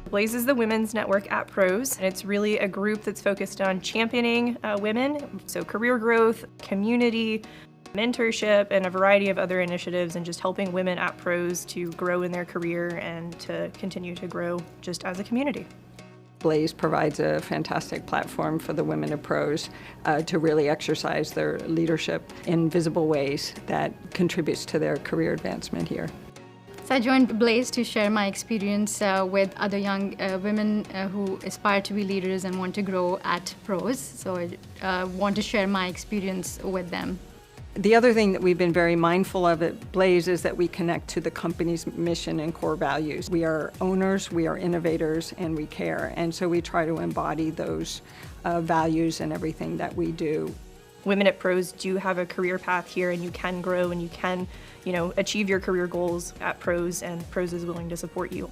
Blaze is the women's network at Pros, and it's really a group that's focused on championing women, so career growth, community, mentorship, and a variety of other initiatives, and just helping women at Pros to grow in their career and to continue to grow just as a community. Blaze provides a fantastic platform for the women of Pros to really exercise their leadership in visible ways that contributes to their career advancement here. So I joined Blaze to share my experience with other young women who aspire to be leaders and want to grow at Pros. So I want to share my experience with them. The other thing that we've been very mindful of at Blaze is that we connect to the company's mission and core values. We are owners, we are innovators, and we care. And so we try to embody those values in everything that we do. Women at Pros do have a career path here, and you can grow and you can, achieve your career goals at Pros, and Pros is willing to support you.